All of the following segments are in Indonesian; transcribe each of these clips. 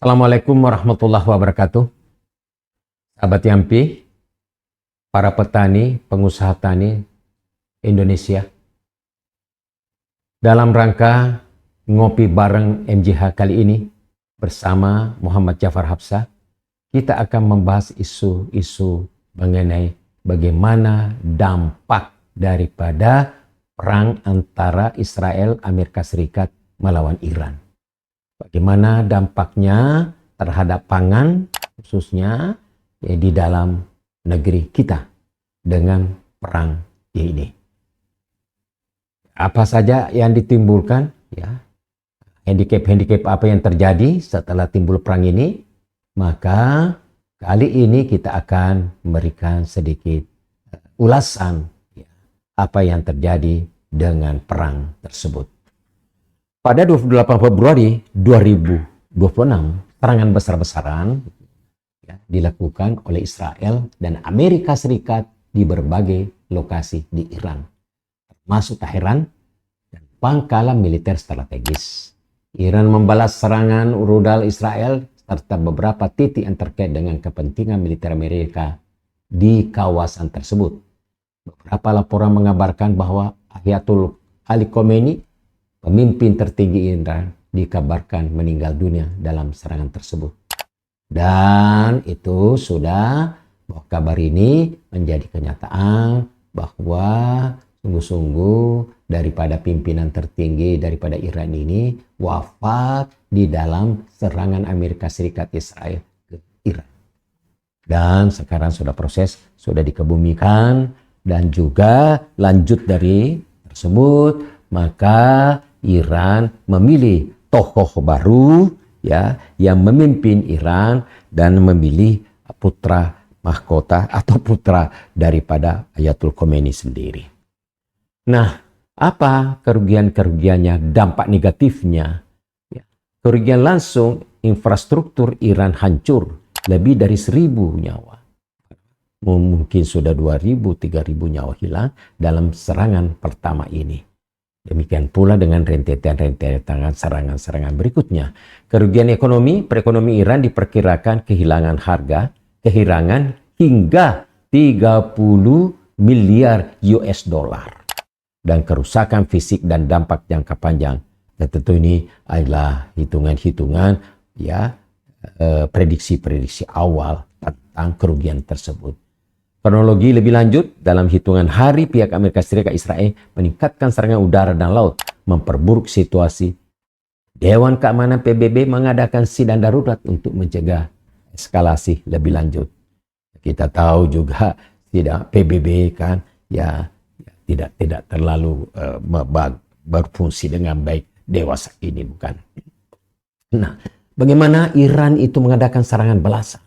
Assalamualaikum warahmatullahi wabarakatuh. Sahabat Yampi, para petani, pengusaha tani Indonesia. Dalam rangka ngopi bareng MJH kali ini bersama Muhammad Jafar Hapsah, kita akan membahas isu-isu mengenai bagaimana dampak daripada perang antara Israel Amerika Serikat melawan Iran. Bagaimana dampaknya terhadap pangan khususnya di dalam negeri kita dengan perang ini. Apa saja yang ditimbulkan, ya, handicap apa yang terjadi setelah timbul perang ini, maka kali ini kita akan memberikan sedikit ulasan ya, apa yang terjadi dengan perang tersebut. Pada 28 Februari 2026, serangan besar-besaran ya, dilakukan oleh Israel dan Amerika Serikat di berbagai lokasi di Iran, termasuk Tehran dan pangkalan militer strategis. Iran membalas serangan rudal Israel serta beberapa titik yang terkait dengan kepentingan militer Amerika di kawasan tersebut. Beberapa laporan mengabarkan bahwa Ayatollah Ali Khamenei, pemimpin tertinggi Iran, dikabarkan meninggal dunia dalam serangan tersebut. Dan itu sudah bahwa kabar ini menjadi kenyataan bahwa sungguh-sungguh daripada pimpinan tertinggi daripada Iran ini wafat di dalam serangan Amerika Serikat Israel ke Iran. Dan sekarang sudah proses, sudah dikebumikan dan juga lanjut dari tersebut, maka Iran memilih tokoh baru ya yang memimpin Iran dan memilih putra mahkota atau putra daripada Ayatollah Khamenei sendiri. Nah, apa kerugian-kerugiannya, dampak negatifnya? Ya, kerugian langsung, infrastruktur Iran hancur, lebih dari 1.000 nyawa. Mungkin sudah 2.000, 3.000 nyawa hilang dalam serangan pertama ini. Demikian pula dengan rentetan serangan-serangan berikutnya. Kerugian ekonomi, perekonomian Iran diperkirakan kehilangan hingga 30 miliar US dollar. Dan kerusakan fisik dan dampak jangka panjang. Dan tentu ini adalah hitungan-hitungan ya prediksi-prediksi awal tentang kerugian tersebut. Kronologi lebih lanjut, dalam hitungan hari pihak Amerika Serikat Israel meningkatkan serangan udara dan laut, memperburuk situasi. Dewan Keamanan PBB mengadakan sidang darurat untuk mencegah eskalasi lebih lanjut. Kita tahu juga tidak PBB kan ya tidak terlalu berfungsi dengan baik dewasa ini, bukan. Nah, bagaimana Iran itu mengadakan serangan balasan?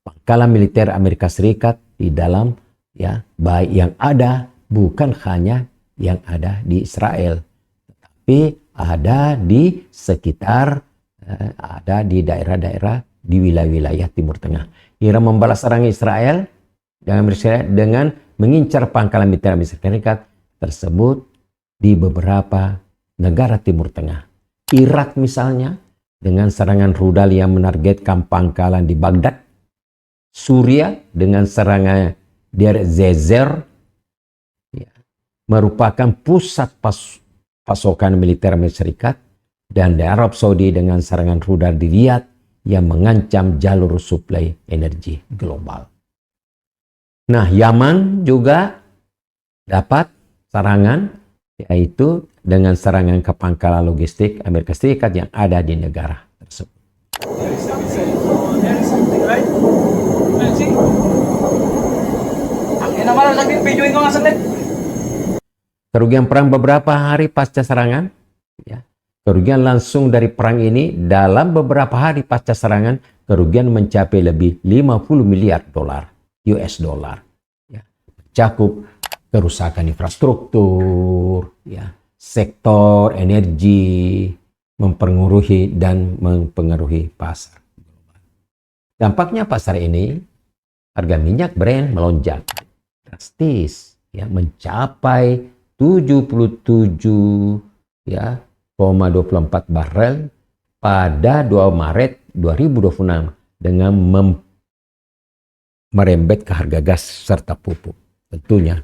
Pangkalan militer Amerika Serikat di dalam ya baik yang ada bukan hanya yang ada di Israel, tetapi ada di sekitar ada di daerah-daerah di wilayah-wilayah Timur Tengah. Iran membalas serangan Israel dengan mengincar pangkalan militer Amerika Serikat tersebut di beberapa negara Timur Tengah. Irak misalnya dengan serangan rudal yang menargetkan pangkalan di Baghdad. Suria dengan serangan Deir Zezer ya, merupakan pusat pasokan militer Amerika Serikat, dan di Arab Saudi dengan serangan rudal di Riyadh yang mengancam jalur suplai energi global. Nah, Yaman juga dapat serangan, yaitu dengan serangan ke pangkalan logistik Amerika Serikat yang ada di negara tersebut. Kerugian perang beberapa hari pasca serangan, ya. Kerugian langsung dari perang ini dalam beberapa hari pasca serangan, kerugian mencapai lebih 50 miliar dolar US dollar. Ya. Cakup kerusakan infrastruktur, ya, sektor energi, mempengaruhi pasar. Dampaknya pasar ini, harga minyak Brent melonjak drastis, ya, mencapai 77 ya 0,24 barel pada 2 Maret 2026 dengan merembet ke harga gas serta pupuk tentunya.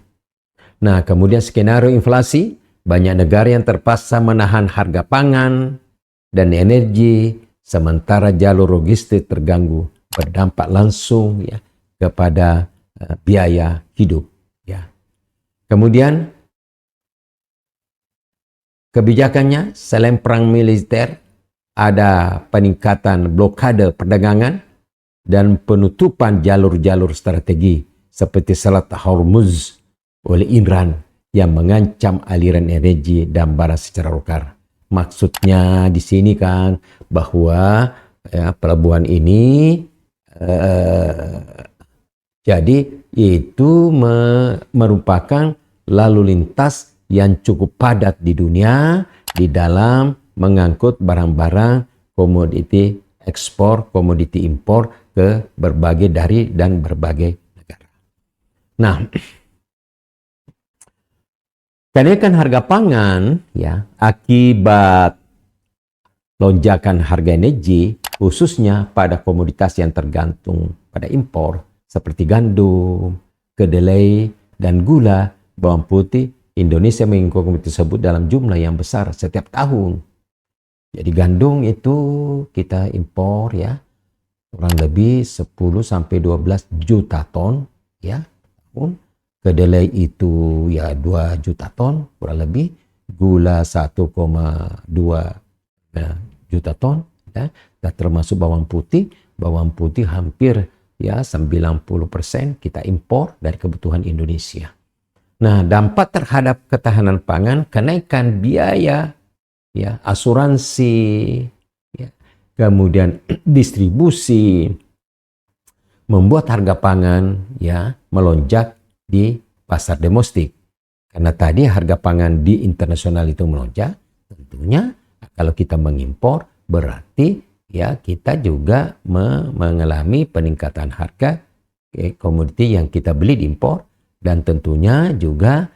Nah, kemudian skenario inflasi, banyak negara yang terpaksa menahan harga pangan dan energi sementara jalur logistik terganggu, berdampak langsung ya kepada biaya hidup ya. Kemudian kebijakannya selain perang militer ada peningkatan blokade perdagangan dan penutupan jalur-jalur strategi seperti Selat Hormuz oleh Iran yang mengancam aliran energi dan barang secara lokal. Maksudnya di sini kan bahwa pelabuhan ini jadi itu merupakan lalu lintas yang cukup padat di dunia di dalam mengangkut barang-barang komoditi ekspor, komoditi impor ke berbagai dari dan berbagai negara. Nah, kenaikan harga pangan ya akibat lonjakan harga energi khususnya pada komoditas yang tergantung pada impor seperti gandum, kedelai, dan gula, bawang putih. Indonesia mengimpor komoditas tersebut dalam jumlah yang besar setiap tahun. Jadi gandum itu kita impor ya kurang lebih 10 sampai 12 juta ton ya. Kedelai itu ya 2 juta ton kurang lebih, gula 1,2 juta ton ya. Dan termasuk bawang putih hampir ya 90% kita impor dari kebutuhan Indonesia. Nah, dampak terhadap ketahanan pangan, kenaikan biaya ya, asuransi ya, kemudian distribusi membuat harga pangan ya melonjak di pasar domestik. Karena tadi harga pangan di internasional itu melonjak, tentunya kalau kita mengimpor berarti ya kita juga mengalami peningkatan harga komoditi yang kita beli diimpor, dan tentunya juga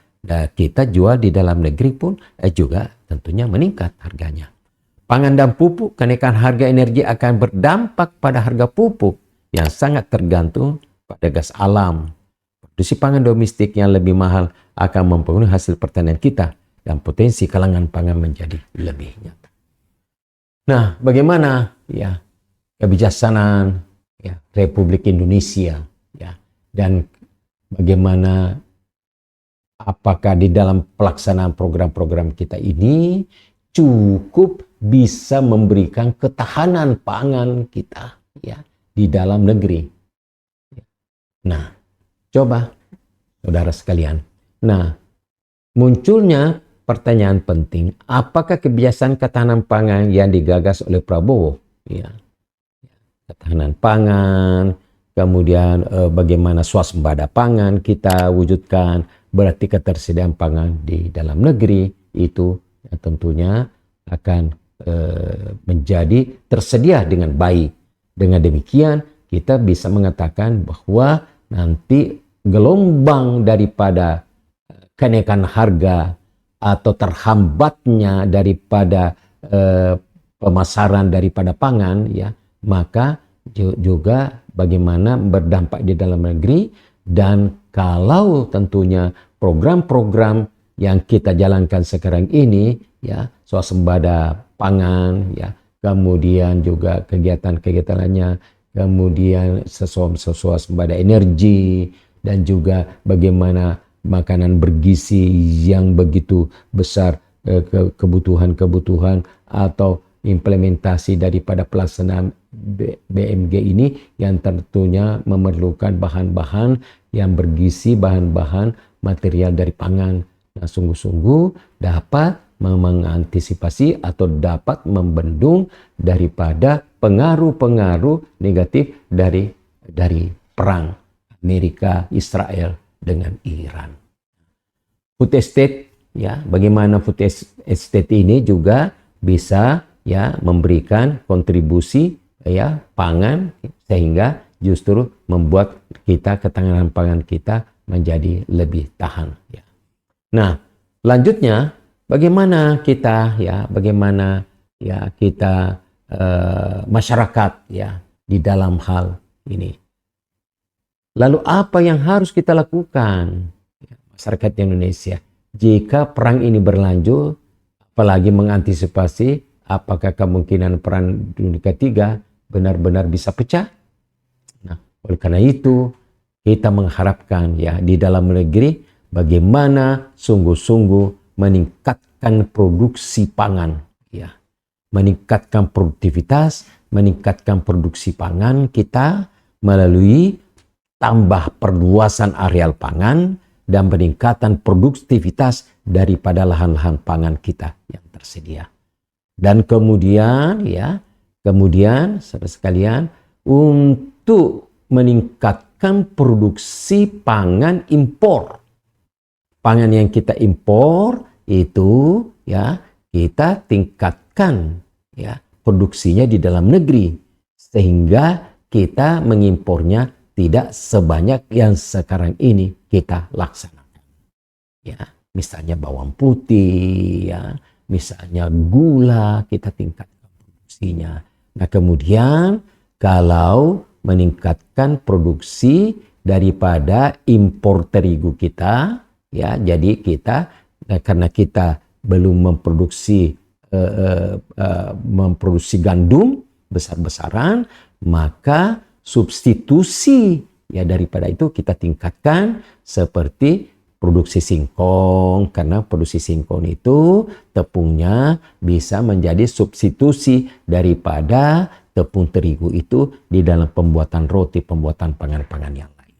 kita jual di dalam negeri pun juga tentunya meningkat harganya. Pangan dan pupuk, kenaikan harga energi akan berdampak pada harga pupuk yang sangat tergantung pada gas alam. Produksi pangan domestik yang lebih mahal akan mempengaruhi hasil pertanian kita dan potensi kalangan pangan menjadi lebih nyata. Nah, bagaimana ya kebijaksanaan ya Republik Indonesia ya, dan bagaimana apakah di dalam pelaksanaan program-program kita ini cukup bisa memberikan ketahanan pangan kita ya di dalam negeri. Nah, coba saudara sekalian. Nah, munculnya pertanyaan penting, apakah kebiasaan ketahanan pangan yang digagas oleh Prabowo ya, ketahanan pangan, kemudian bagaimana swasembada pangan kita wujudkan, berarti ketersediaan pangan di dalam negeri itu ya, tentunya akan menjadi tersedia dengan baik. Dengan demikian kita bisa mengatakan bahwa nanti gelombang daripada kenaikan harga atau terhambatnya daripada pemasaran daripada pangan ya, maka juga bagaimana berdampak di dalam negeri. Dan kalau tentunya program-program yang kita jalankan sekarang ini ya, swasembada pangan ya, kemudian juga kegiatan-kegiatan lainnya, kemudian swasembada energi, dan juga bagaimana makanan bergizi yang begitu besar, kebutuhan-kebutuhan atau implementasi daripada pelaksanaan BMG ini yang tentunya memerlukan bahan-bahan yang bergizi, bahan-bahan material dari pangan. Nah, sungguh-sungguh dapat mengantisipasi atau dapat membendung daripada pengaruh-pengaruh negatif dari perang Amerika Israel dengan Iran. Food estate ya, bagaimana food estate ini juga bisa ya memberikan kontribusi ya pangan sehingga justru membuat kita ketahanan pangan kita menjadi lebih tahan ya. Nah, lanjutnya bagaimana kita masyarakat ya di dalam hal ini. Lalu apa yang harus kita lakukan masyarakat Indonesia jika perang ini berlanjut, apalagi mengantisipasi apakah kemungkinan perang dunia ketiga benar-benar bisa pecah? Nah, oleh karena itu kita mengharapkan ya di dalam negeri bagaimana sungguh-sungguh meningkatkan produksi pangan ya. Meningkatkan produktivitas, meningkatkan produksi pangan kita melalui tambah perluasan areal pangan dan peningkatan produktivitas daripada lahan-lahan pangan kita yang tersedia. Dan kemudian saudara sekalian, untuk meningkatkan produksi pangan impor. Pangan yang kita impor itu ya kita tingkatkan ya produksinya di dalam negeri sehingga kita mengimpornya tidak sebanyak yang sekarang ini kita laksanakan. Ya, misalnya bawang putih, ya, misalnya gula kita tingkatkan produksinya. Nah, kemudian kalau meningkatkan produksi daripada impor terigu kita, ya, jadi kita karena kita belum memproduksi gandum besar-besaran, maka substitusi ya daripada itu kita tingkatkan seperti produksi singkong, karena produksi singkong itu tepungnya bisa menjadi substitusi daripada tepung terigu itu di dalam pembuatan roti, pembuatan pangan-pangan yang lain.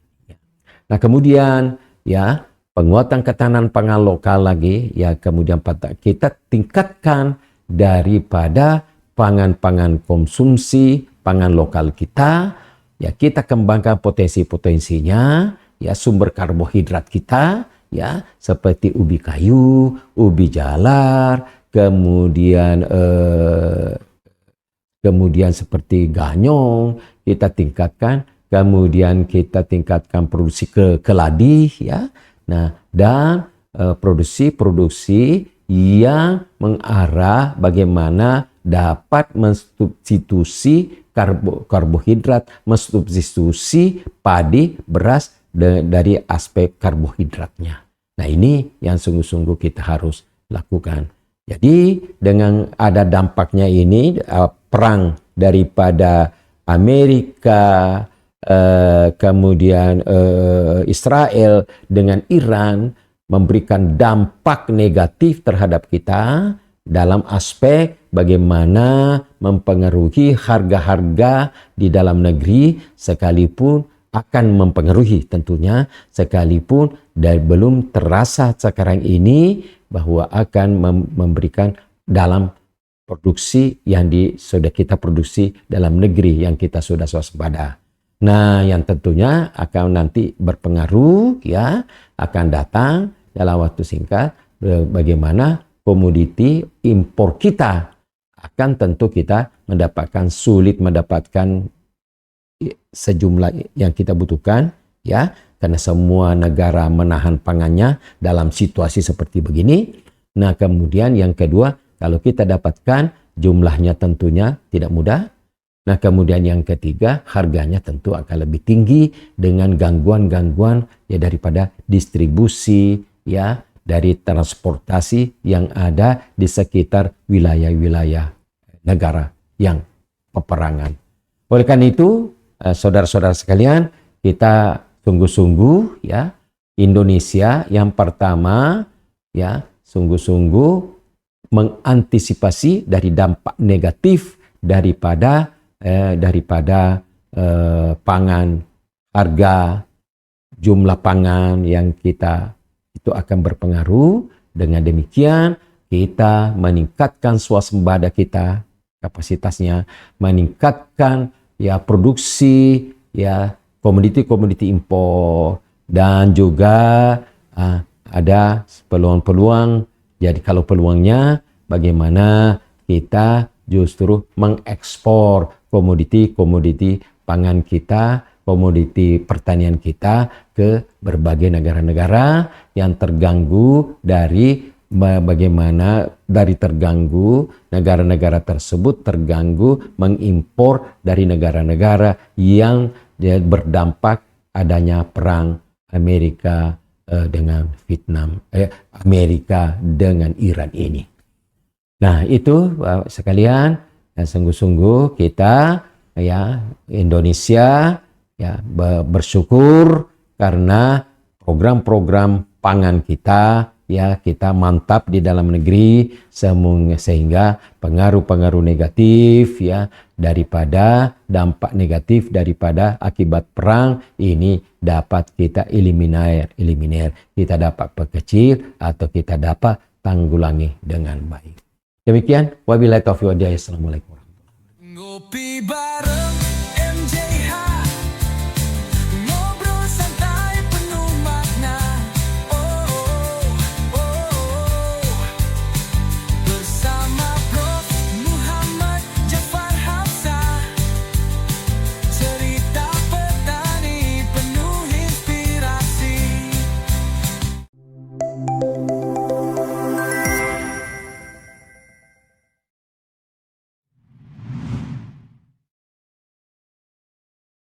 Nah, kemudian ya penguatan ketahanan pangan lokal lagi ya, kemudian kita tingkatkan daripada pangan-pangan konsumsi pangan lokal kita. Ya, kita kembangkan potensi-potensinya, ya sumber karbohidrat kita, ya seperti ubi kayu, ubi jalar, kemudian seperti ganyong kita tingkatkan, kemudian kita tingkatkan produksi keladi, ya. Nah, dan produksi yang mengarah bagaimana dapat mensubstitusi karbohidrat, mensubstitusi padi, beras dari aspek karbohidratnya. Nah, ini yang sungguh-sungguh kita harus lakukan. Jadi dengan ada dampaknya ini perang daripada Amerika, kemudian Israel dengan Iran memberikan dampak negatif terhadap kita dalam aspek bagaimana mempengaruhi harga-harga di dalam negeri, sekalipun akan mempengaruhi tentunya, sekalipun dan belum terasa sekarang ini bahwa akan memberikan dalam produksi yang sudah kita produksi dalam negeri yang kita sudah waspada. Nah, yang tentunya akan nanti berpengaruh ya, akan datang dalam waktu singkat bagaimana komoditi impor kita akan tentu kita sulit mendapatkan sejumlah yang kita butuhkan ya, karena semua negara menahan pangannya dalam situasi seperti begini. Nah, kemudian yang kedua, kalau kita dapatkan jumlahnya tentunya tidak mudah. Nah, kemudian yang ketiga, harganya tentu akan lebih tinggi dengan gangguan-gangguan ya daripada distribusi ya, dari transportasi yang ada di sekitar wilayah-wilayah negara yang peperangan. Oleh karena itu, saudara-saudara sekalian, kita sungguh-sungguh ya, Indonesia yang pertama ya, sungguh-sungguh mengantisipasi dari dampak negatif daripada pangan, harga, jumlah pangan yang kita itu akan berpengaruh. Dengan demikian kita meningkatkan swasembada kita, kapasitasnya, meningkatkan ya produksi ya komoditi-komoditi impor, dan juga ada peluang-peluang. Jadi kalau peluangnya bagaimana kita justru mengekspor komoditi-komoditi pangan kita, komoditi pertanian kita ke berbagai negara-negara yang terganggu dari bagaimana dari terganggu negara-negara tersebut terganggu mengimpor dari negara-negara yang berdampak adanya perang Amerika dengan Vietnam, Amerika dengan Iran ini. Nah, itu sekalian, sungguh-sungguh kita ya Indonesia ya bersyukur karena program-program pangan kita ya kita mantap di dalam negeri sehingga pengaruh-pengaruh negatif ya daripada dampak negatif daripada akibat perang ini dapat kita eliminir, kita dapat perkecil atau kita dapat tanggulangi dengan baik. Demikian, wabillahi taufiq wal hidayah. Assalamualaikum warahmatullahi wabarakatuh.